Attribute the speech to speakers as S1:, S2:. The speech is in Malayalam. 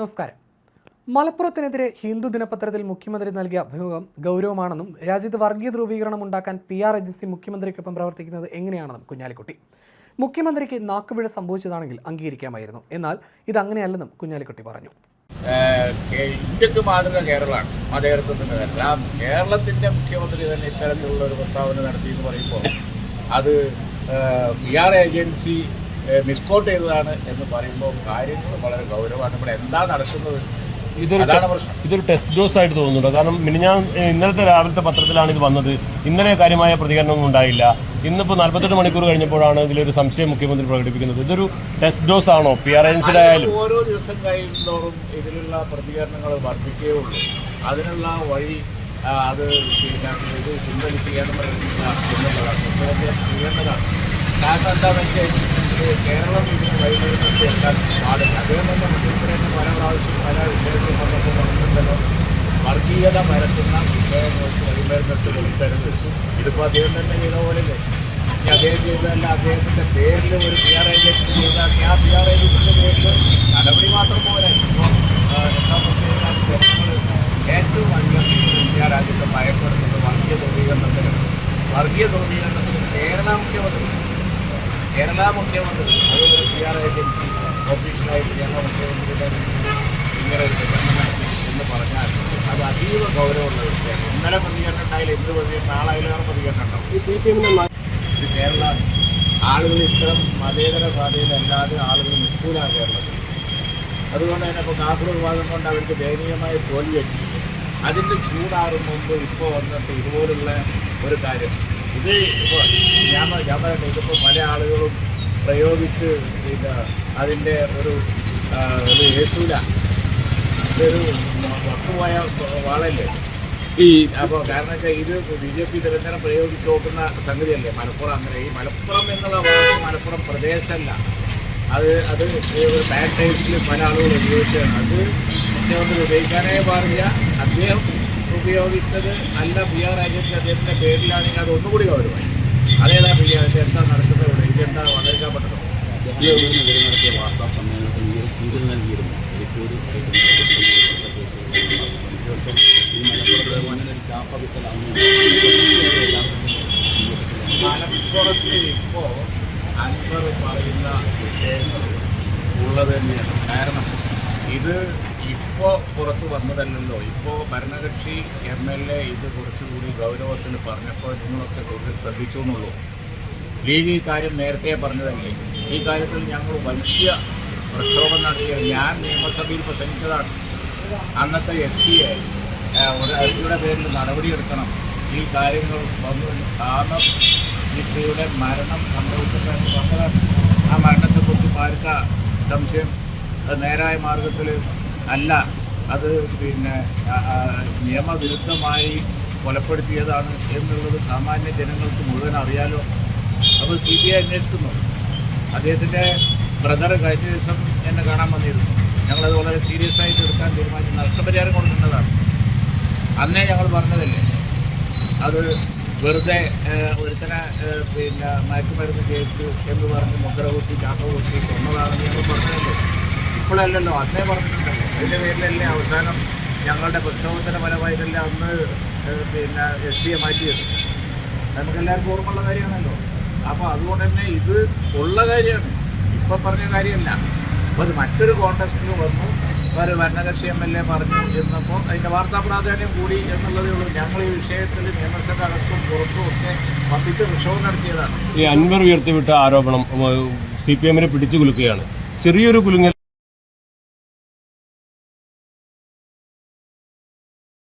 S1: നമസ്കാരം. മലപ്പുറത്തിനെതിരെ ഹിന്ദു ദിനപത്രത്തിൽ മുഖ്യമന്ത്രി നൽകിയ അഭിമുഖം ഗൗരവമാണെന്നും രാജ്യത്ത് വർഗീയ ധ്രുവീകരണം ഉണ്ടാക്കാൻ PR ഏജൻസി മുഖ്യമന്ത്രിക്കൊപ്പം പ്രവർത്തിക്കുന്നത് എങ്ങനെയാണെന്നും കുഞ്ഞാലിക്കുട്ടി. മുഖ്യമന്ത്രിക്ക് നാക്കുപിഴ സംഭവിച്ചതാണെങ്കിൽ അംഗീകരിക്കാമായിരുന്നു, എന്നാൽ ഇതങ്ങനെയല്ലെന്നും കുഞ്ഞാലിക്കുട്ടി പറഞ്ഞു.
S2: ഇന്ത്യക്ക് മാതൃക കേരളമാണ്, മതേതരത്വത്തിൻ്റെതെല്ലാം. കേരളത്തിൻ്റെ മുഖ്യമന്ത്രി തന്നെ ഇത്തരത്തിലുള്ള ഒരു പ്രസ്താവന നടത്തി എന്ന് പറയുമ്പോൾ അത് PR ഏജൻസി മിസ്കോട്ട് ചെയ്തതാണ് എന്ന് പറയുമ്പോൾ കാര്യങ്ങൾ വളരെ ഗൗരവമാണ്. ഇവിടെ എന്താ നടക്കുന്നത്?
S3: ഇതൊരു ടെസ്റ്റ് ഡോസ് ആയിട്ട് തോന്നുന്നുണ്ട്. കാരണം ഇന്നലത്തെ രാവിലത്തെ പത്രത്തിലാണ് ഇത് വന്നത്. ഇന്നലെ കാര്യമായ പ്രതികരണമൊന്നും ഉണ്ടായില്ല. ഇന്നിപ്പോൾ 48 മണിക്കൂർ കഴിഞ്ഞപ്പോഴാണ് ഇതിലൊരു സംശയം മുഖ്യമന്ത്രി പ്രകടിപ്പിക്കുന്നത്. ഇതൊരു ടെസ്റ്റ് ഡോസ് ആണോ? PR ഏജൻസിയിലായാലും
S2: ഓരോ ദിവസം കഴിയുന്നതോറും ഇതിലുള്ള പ്രതികരണങ്ങൾ വർദ്ധിക്കുകയുള്ളൂ. അതിനുള്ള വഴി അത് ഇത് പിൻവലിക്കുകയാണ് ചെയ്യേണ്ടതാണ്. കാരണം എന്താണെന്ന് വെച്ചാൽ കേരളം ഇതിന് വഴിമരുന്നൊക്കെ എടുക്കാൻ പാടില്ല. അദ്ദേഹം തന്നെ മുഖ്യമന്ത്രി തന്നെ പല പ്രാവശ്യം പല വിഷയത്തിൽ വന്നപ്പോൾ പറഞ്ഞിട്ടുണ്ടല്ലോ, വർഗീയത പരത്തുന്ന വിഷയങ്ങൾക്ക് വഴിമരുന്നിട്ട് കൊടുക്കരുത്. ഇതിപ്പോൾ അദ്ദേഹം തന്നെ ചെയ്ത പോലെയല്ലേ. ഇനി അദ്ദേഹം ചെയ്തതല്ല, അദ്ദേഹത്തിൻ്റെ പേരിൽ ഒരു PR ഏജൻസി ചെയ്താൽ ആ PR ഏജൻസിൻ്റെ പേരിൽ നടപടി മാത്രം പോരാ. ഇപ്പോൾ എന്താണെന്ന് വെച്ചാൽ ജനങ്ങൾ ഏറ്റവും അധികം ഇന്ത്യ രാജ്യത്തെ ഭയപ്പെടുന്നത് വർഗീയ ധ്രുവീകരണത്തിന് കേരള മുഖ്യമന്ത്രി അത് ഒരു PR ഏജൻസി ഒഫീഷ്യലായിട്ട് കേരള മുഖ്യമന്ത്രിയുടെ ഇങ്ങനെ ഒരു പ്രകടനം നടത്തി എന്ന് പറഞ്ഞാൽ അത് അതീവ ഗൗരവമുള്ള വിഷയമാണ്. ഇന്നലെ പ്രതികരണം ഉണ്ടായില്ല, ഇന്ന് പ്രതികരണം നാളായാലും പ്രതികരണം ഉണ്ടാവും. ഇത് കേരള ആളുകൾ ഇത്തരം മതേതര പാതയിലല്ലാതെ ആളുകൾ നിൽക്കൂല കേരളത്തിൽ. അതുകൊണ്ട് തന്നെ ഇപ്പോൾ കാസർഗോഡ് ഭാഗം കൊണ്ട് അവർക്ക് ദയനീയമായ തോൽവി പറ്റി. അതിൻ്റെ ചൂടാറും മുമ്പ് ഇപ്പോൾ വന്നിട്ട് ഇതുപോലുള്ള ഒരു കാര്യം ഇത് ഇപ്പോൾ ഞാൻ പറയട്ടെ, ഇതിപ്പോൾ പല ആളുകളും പ്രയോഗിച്ച് അതിൻ്റെ ഒരു യേശൂല ഇതൊരു വക്കുപോയ വാളല്ലേ അപ്പോൾ. കാരണം വെച്ചാൽ ഇത് BJP നിരന്തരം പ്രയോഗിച്ച് നോക്കുന്ന സംഗതിയല്ലേ മലപ്പുറം. അങ്ങനെ ഈ മലപ്പുറം എന്നുള്ള വാക്ക് മലപ്പുറം പ്രദേശമല്ല, അത് ഒരു ബാഡ് ടൈപ്സിൽ പല ആളുകൾ ഉപയോഗിച്ചാണ്. അത് മുഖ്യമന്ത്രി ഉപയോഗിക്കാനേ പാടില്ല. അദ്ദേഹം ഉപയോഗിച്ചത് നല്ല PR ഏജൻസി അദ്ദേഹത്തിൻ്റെ പേരിലാണെങ്കിൽ അത് ഒന്നുകൂടി ഗൗരവമായി. അതേതാ PR എന്താ നടക്കുന്നത് ഇവിടെ? ഇതെന്താ വളരെപ്പെട്ടത്?
S4: നടത്തിയ വാർത്താ സമ്മേളനത്തിൽ ഈ ഒരു സൂചന നൽകിയിരുന്നു.
S2: മലപ്പുറത്ത് ഇപ്പോൾ അൻവർ പറയുന്ന വിഷയങ്ങൾ ഉള്ളത് തന്നെയാണ്. കാരണം ഇത് ഇപ്പോൾ പുറത്ത് വന്നതല്ലല്ലോ. ഇപ്പോൾ ഭരണകക്ഷി MLA ഇത് കുറച്ചുകൂടി ഗൗരവത്തിൽ പറഞ്ഞപ്പോൾ നിങ്ങളൊക്കെ കൂടുതൽ ശ്രദ്ധിച്ചു എന്നുള്ളൂ. ലീഗ് ഈ കാര്യം നേരത്തെ പറഞ്ഞതല്ലേ. ഈ കാര്യത്തിൽ ഞങ്ങൾ വലിയ പ്രക്ഷോഭം നടത്തിയ ഞാൻ നിയമസഭയിൽ പ്രസംഗിച്ചതാണ്. അന്നത്തെ SPയെ ഒരു SPയുടെ പേരിൽ നടപടിയെടുക്കണം. ഈ കാര്യങ്ങൾ വന്നു കാരണം യുടെ മരണം സംഭവിച്ചതെന്ന് പറഞ്ഞതാണ്. ആ മരണത്തെക്കുറിച്ച് പാർക്ക സംശയം നേരായ മാർഗത്തിൽ അല്ല, അത് നിയമവിരുദ്ധമായി കൊലപ്പെടുത്തിയതാണ് എന്നുള്ളത് സാമാന്യ ജനങ്ങൾക്ക് മുഴുവൻ അറിയാലോ. അപ്പോൾ CBI അന്വേഷിക്കുന്നു. അദ്ദേഹത്തിൻ്റെ ബ്രദർ കഴിഞ്ഞ ദിവസം എന്നെ കാണാൻ വന്നിരുന്നു. ഞങ്ങളത് വളരെ സീരിയസ് ആയിട്ട് എടുക്കാൻ തീരുമാനിച്ചു. നഷ്ടപരിഹാരം കൊടുക്കേണ്ടതാണ്. അന്നേ ഞങ്ങൾ പറഞ്ഞതല്ലേ, അത് വെറുതെ ഒരുത്തനെ മയക്കുമരുന്ന് കേസ് എന്ന് പറഞ്ഞ് മുദ്ര കുത്തി ചാക്ക കുത്തി കൊന്നതാണെന്ന് ഞങ്ങൾ പറഞ്ഞതല്ലേ. ഇപ്പോഴല്ലല്ലോ, അന്നേ പറഞ്ഞിട്ടുണ്ടല്ലോ. അതിൻ്റെ പേരിലല്ലേ അവസാനം ഞങ്ങളുടെ പ്രക്ഷോഭത്തിൻ്റെ ഫലമായിട്ടല്ലേ അന്ന് SPയെ മാറ്റിയത്. നമുക്കെല്ലാവർക്കും ഓർമ്മയുള്ള കാര്യമാണല്ലോ. അപ്പോൾ അതുകൊണ്ട് തന്നെ ഇത് ഉള്ള കാര്യമാണ്, ഇപ്പം പറഞ്ഞ കാര്യമല്ല. അപ്പോൾ അത് മറ്റൊരു കോൺടെക്സ്റ്റിൽ വന്നു, ഒരു ഭരണകക്ഷി MLA പറഞ്ഞു എന്നപ്പോൾ അതിൻ്റെ വാർത്താ പ്രാധാന്യം കൂടി എന്നുള്ളതേ ഉള്ളൂ. ഞങ്ങൾ ഈ വിഷയത്തിൽ നിയമസഭ അകത്തും പുറത്തും ഒക്കെ വമ്പിച്ച് പ്രക്ഷോഭം നടത്തിയതാണ്.
S3: ഈ അൻവർ ഉയർത്തിവിട്ട ആരോപണം CPM പിടിച്ചു കുലുക്കുകയാണ്. ചെറിയൊരു കുലുങ്ങൽ